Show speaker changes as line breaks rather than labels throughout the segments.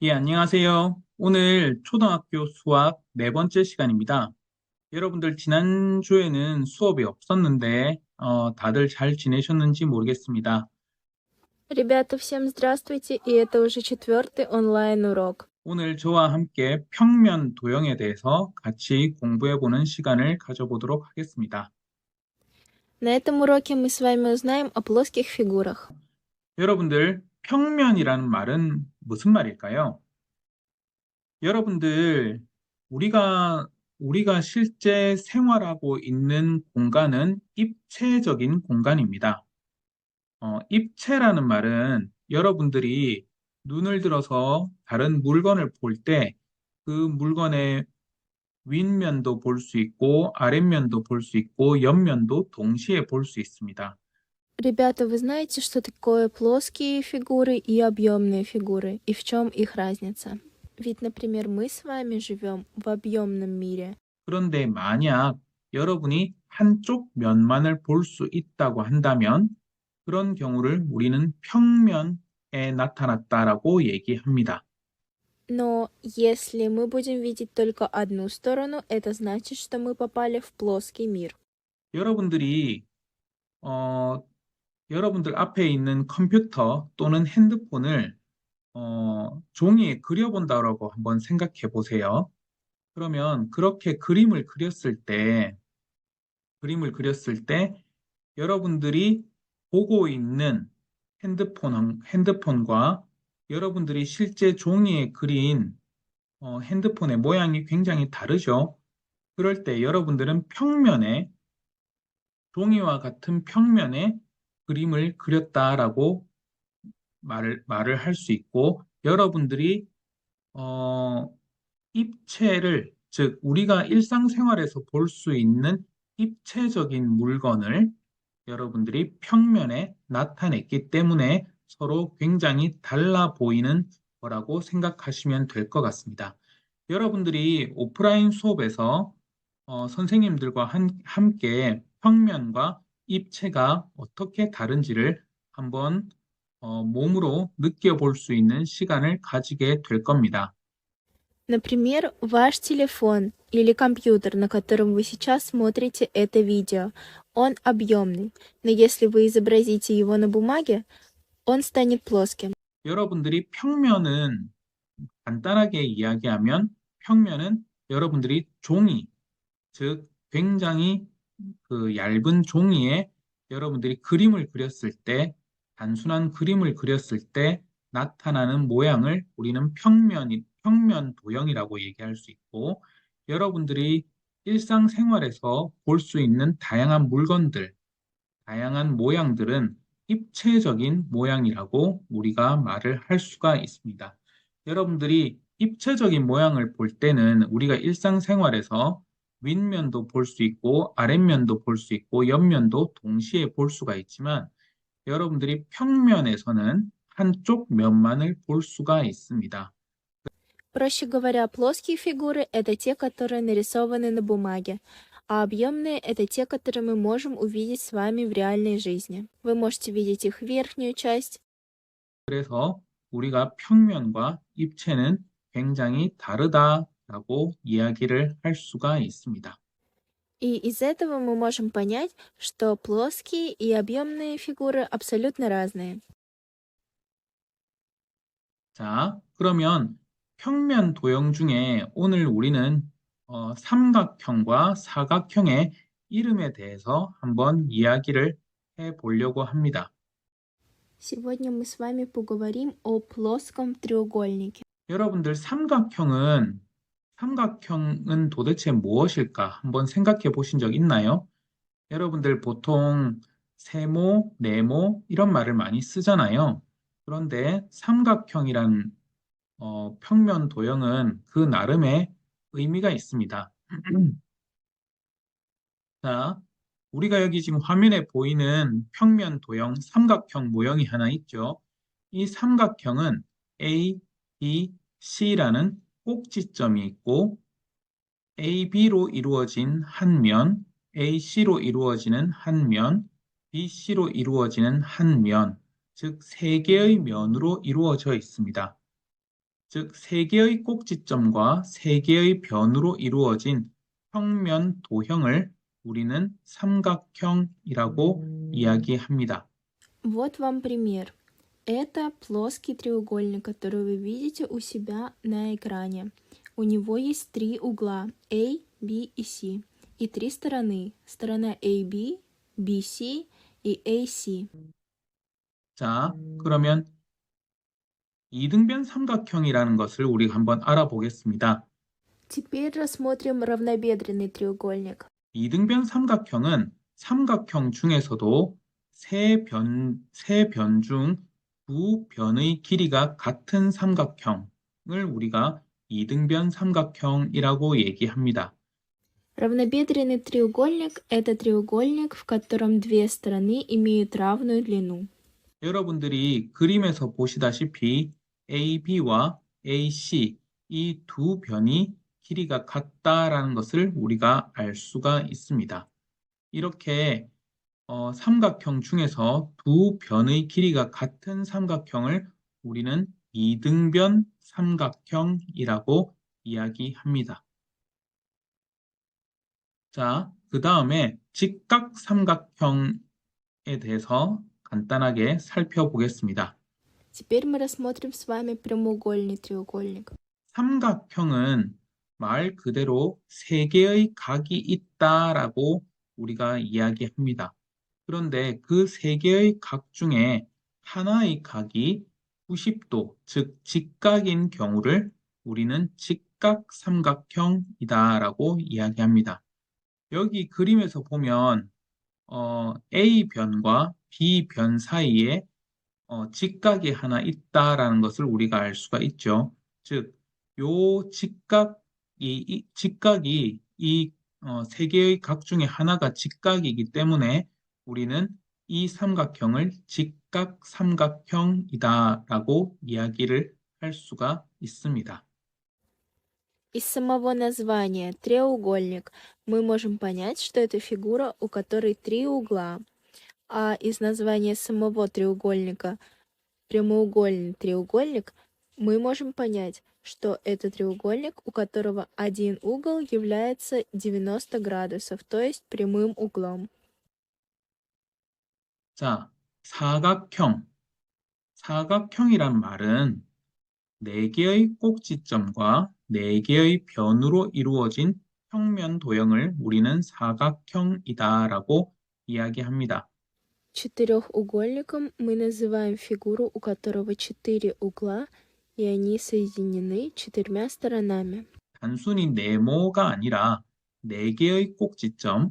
예, 안녕하세요. 오늘 초등학교 수학 네 번째 시간입니다. 여러분들 지난주에는 수업이 없었는데 다들 잘 지내셨는지 모르겠습니다.
Ребята, всем здравствуйте, и это уже четвертый онлайн-урок.
오늘 저와 함께 평면 도형에 대해서 같이 공부해보는 시간을 가져보도록 하겠습니다.
На этом уроке мы с вами узнаем о плоских фигурах.
여러분들 평면이라는 말은 무슨 말일까요? 여러분들 우리가 실제 생활하고 있는 공간은 입체적인 공간입니다. 입체라는 말은 여러분들이 눈을 들어서 다른 물건을 볼 때 그 물건의 윗면도 볼 수 있고 아랫면도 볼 수 있고 옆면도 동시에 볼 수 있습니다.
Ребята, вы знаете, что такое плоские фигуры и объемные фигуры, и в чем их разница? Ведь, например, мы с вами живем в объемном мире.
그런데 만약 여러분이 한쪽 면만을 볼 수 있다고 한다면 그런 경우를 우리는 평면에 나타났다라고 얘기합니다.
Но если мы будем видеть только одну сторону, это значит, что мы попали в плоский мир.
여러분들이 어, 여러분들 앞에 있는 컴퓨터 또는 핸드폰을 종이에 그려본다라고 한번 생각해 보세요. 그러면 그렇게 그림을 그렸을 때 여러분들이 보고 있는 핸드폰과 여러분들이 실제 종이에 그린 핸드폰의 모양이 굉장히 다르죠. 그럴 때 여러분들은 종이와 같은 평면에 그림을 그렸다라고 말을 할 수 있고, 여러분들이 어, 즉 우리가 일상생활에서 볼 수 있는 입체적인 물건을 여러분들이 평면에 나타냈기 때문에 서로 굉장히 달라 보이는 거라고 생각하시면 될 것 같습니다. 여러분들이 오프라인 수업에서 선생님들과 함께 평면과 입체가 어떻게 다른지를 한번 몸으로 느껴볼 수 있는 시간을 가지게 될 겁니다.
Например, ваш телефон или компьютер, на котором вы сейчас смотрите это видео, он объемный, но если вы изобразите его на бумаге, он станет плоским.
여러분들이 간단하게 이야기하면 평면은 여러분들이 즉 굉장히 그 얇은 종이에 여러분들이 단순한 그림을 그렸을 때 나타나는 모양을 우리는 평면 도형이라고 얘기할 수 있고, 여러분들이 일상생활에서 볼 수 있는 다양한 모양들은 입체적인 모양이라고 우리가 말을 할 수가 있습니다. 여러분들이 입체적인 모양을 볼 때는 우리가 일상생활에서 윗면도 볼 수 있고 아랫면도 볼 수 있고 옆면도 동시에 볼 수가 있지만, 여러분들이 평면에서는 한쪽 면만을 볼 수가 있습니다.
Проще говоря, плоские фигуры — это те, которые нарисованы на бумаге, а объемные — это те, которые мы можем увидеть с вами в реальной жизни. Вы можете видеть их верхнюю часть.
그래서 우리가 평면과 입체는 굉장히 다르다라고 이야기를 할 수가 있습니다.
И из этого мы можем понять, что плоские и объемные фигуры абсолютно разные.
자, 그러면 평면 도형 중에 오늘 우리는 삼각형과 사각형의 이름에 대해서 한번 이야기를 해 보려고 합니다.
Сегодня мы с вами поговорим о плоском треугольнике.
여러분들 삼각형은 도대체 무엇일까 한번 생각해 보신 적 있나요? 여러분들 보통 세모, 네모 이런 말을 많이 쓰잖아요. 그런데 삼각형이란 평면 도형은 그 나름의 의미가 있습니다. 자, 우리가 여기 지금 화면에 보이는 평면 도형 삼각형 모형이 하나 있죠. 이 삼각형은 A, B, C라는 꼭지점이 있고 AB로 이루어진 한 면, AC로 이루어지는 한 면, BC로 이루어지는 한 면, 즉 세 개의 면으로 이루어져 있습니다. 즉, 세 개의 꼭지점과 세 개의 변으로 이루어진 평면 도형을 우리는 삼각형이라고 이야기합니다.
Вот вам пример. Это плоский треугольник, который вы видите у себя на экране. У него есть три угла A, B и C. И три стороны. Сторона AB, BC и AC.
자, 그러면 이등변 삼각형이라는 것을 우리가 한번 알아보겠습니다.
Теперь рассмотрим равнобедренный треугольник.
이등변 삼각형은 삼각형 중에서도 세 변 중 두 변의 길이가 같은 삼각형을 우리가 이등변 삼각형이라고 얘기합니다.
Равнобедренный треугольник– это треугольник, в котором две стороны имеют равную длину.
여러분들이 그림에서 보시다시피 AB와 AC 이 두 변이 길이가 같다라는 것을 우리가 알 수가 있습니다. 이렇게 삼각형 중에서 두 변의 길이가 같은 삼각형을 우리는 이등변 삼각형이라고 이야기합니다. 자, 그 다음에 직각 삼각형에 대해서 간단하게 살펴보겠습니다.
Теперь мы рассмотрим с вами прямоугольный треугольник.
삼각형은 말 그대로 세 개의 각이 있다라고 우리가 이야기합니다. 그런데 그 세 개의 각 중에 하나의 각이 90도, 즉 직각인 경우를 우리는 직각삼각형이다라고 이야기합니다. 여기 그림에서 보면 A변과 B변 사이에 직각이 하나 있다라는 것을 우리가 알 수가 있죠. 즉, 요 직각이 이 세 개의 각 중에 하나가 직각이기 때문에 우리는 이 삼각형을 직각삼각형이다라고 이야기를 할 수가 있습니다.
Из самого названия треугольник мы можем понять, что это фигура, у которой три угла. А из названия самого треугольника прямоугольный треугольник мы можем понять, что это треугольник, у которого один угол является 90 градусов, то есть прямым углом.
자, 사각형. 사각형이란 말은 네 개의 꼭지점과 네 개의 변으로 이루어진 평면 도형을 우리는 사각형이다라고 이야기합니다.
Четырехугольником мы называем фигуру, у которого четыре угла, и они соединены четырьмя сторонами.
단순히 네모가 아니라 네 개의 꼭지점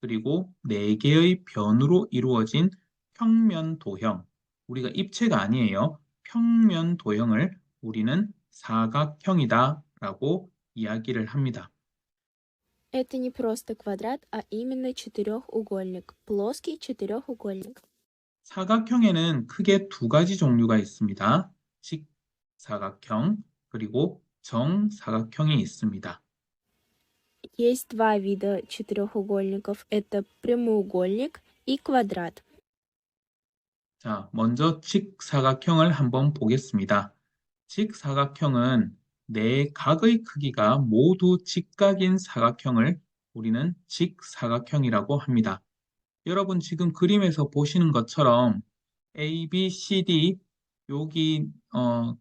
그리고 네 개의 변으로 이루어진 평면 도형. 우리가 입체가 아니에요. 평면 도형을 우리는 사각형이다라고 이야기를 합니다.
Это не просто квадрат, а именно четырехугольник, плоский четырехугольник.
사각형에는 크게 두 가지 종류가 있습니다. 직사각형 그리고 정사각형이 있습니다.
Есть два вида четырехугольников. Это прямоугольник и квадрат.
자, 먼저 직사각형을 한번 보겠습니다. 직사각형은 네 각의 크기가 모두 직각인 사각형을 우리는 직사각형이라고 합니다. 여러분 지금 그림에서 보시는 것처럼 A, B, C, D 여기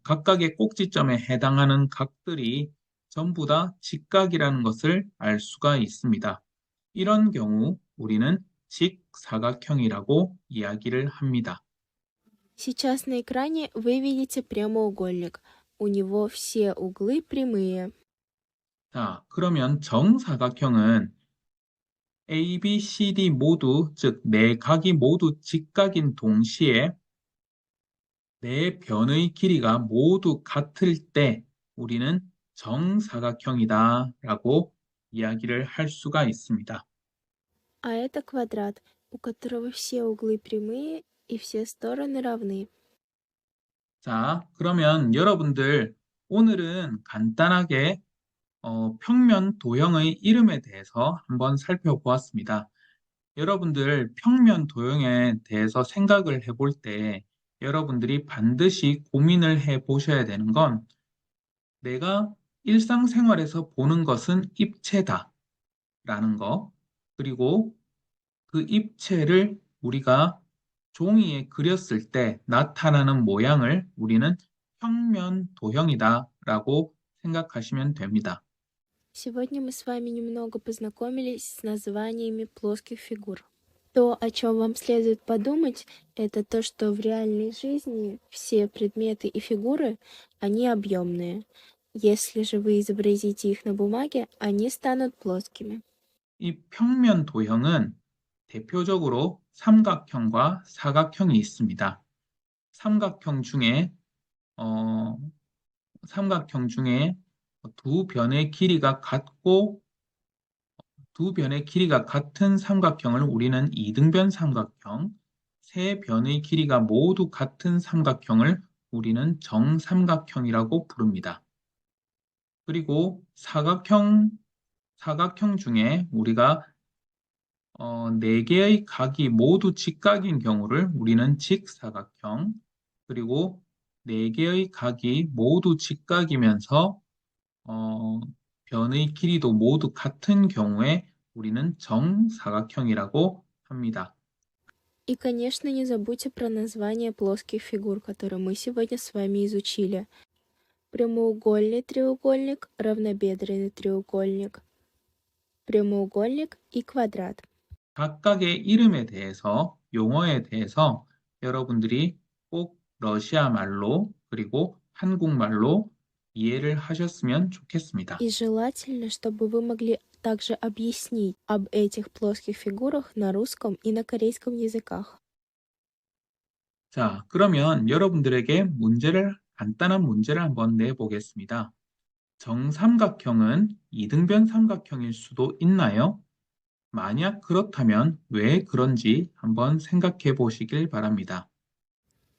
각각의 꼭지점에 해당하는 각들이 전부 다 직각이라는 것을 알 수가 있습니다. 이런 경우 우리는 직사각형이라고 이야기를 합니다.
Сейчас на экране вы видите прямоугольник. У него все углы прямые.
자, 그러면 정사각형은 A, B, C, D 모두, 즉, 네 각이 모두 직각인 동시에 네 변의 길이가 모두 같을 때 우리는 정사각형이다 라고 이야기를 할 수가 있습니다.
А это квадрат, у которого все углы прямые и все стороны равны.
자, 그러면 여러분들 오늘은 간단하게 평면 도형의 이름에 대해서 한번 살펴보았습니다. 여러분들 평면 도형에 대해서 생각을 해볼 때 여러분들이 반드시 고민을 해 보셔야 되는 건 내가 일상생활에서 보는 것은 입체다 라는 거, 그리고 그 입체를 우리가 종이에 그렸을 때 나타나는 모양을 우리는 평면 도형이다 라고 생각하시면 됩니다.
Сегодня мы с вами немного познакомились с названиями плоских фигур. То, о чем вам следует подумать, это то, что в реальной жизни все предметы и фигуры, они объемные. Если же вы изобразите их на бумаге, они станут плоскими.
이 평면 도형은 대표적으로 삼각형과 사각형이 있습니다. 삼각형 중에 어, 삼각형 중에 두 변의 길이가 같고 두 변의 길이가 같은 삼각형을 우리는 이등변 삼각형, 세 변의 길이가 모두 같은 삼각형을 우리는 정삼각형이라고 부릅니다. 그리고 사각형 중에 우리가 네 개의 각이 모두 직각인 경우를 우리는 직사각형, 그리고 네 개의 각이 모두 직각이면서 어, 변의 길이도 모두 같은 경우에 우리는 정사각형이라고 합니다.
И, конечно, не забудьте про название плоских фигур, которые мы сегодня с вами изучили. Прямоугольный треугольник, равнобедренный треугольник, прямоугольник и квадрат.
각각의 이름에 대해서, 용어에 대해서 여러분들이 꼭 러시아 말로 그리고 한국말로 이해를 하셨으면 좋겠습니다.
И желательно, чтобы вы могли также объяснить об этих плоских фигурах на русском и на корейском языках.
자, 그러면 여러분들에게 간단한 문제를 한번 내보겠습니다. 정삼각형은 이등변 삼각형일 수도 있나요? 만약 그렇다면 왜 그런지 한번 생각해 보시길 바랍니다.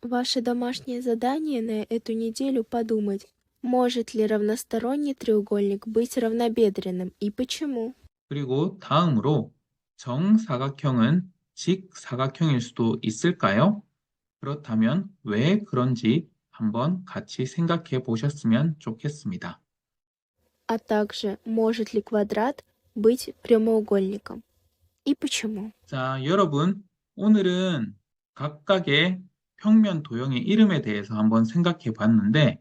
Ваше домашнее задание на эту неделю подумать, может ли равносторонний треугольник быть равнобедренным и почему?
그리고 다음으로 정사각형은 직사각형일 수도 있을까요? 그렇다면 왜 그런지 한번 같이 생각해 보셨으면 좋겠습니다.
А также, может ли квадрат быть прямоугольником и почему?
자, 여러분, 오늘은 각각의 평면 도형의 이름에 대해서 한번 생각해 봤는데,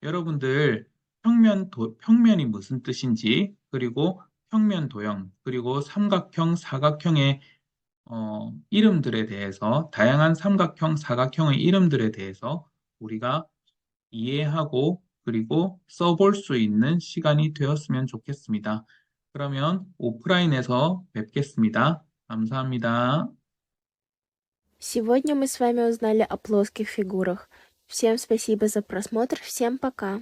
여러분들 평면이 무슨 뜻인지, 그리고 평면 도형, 그리고 삼각형, 사각형의 이름들에 대해서, 다양한 삼각형, 사각형의 이름들에 대해서 우리가 이해하고 그리고 써볼 수 있는 시간이 되었으면 좋겠습니다. 그러면 오프라인에서 뵙겠습니다. 감사합니다.
Сегодня мы с вами узнали о плоских фигурах. Всем спасибо за просмотр, всем пока!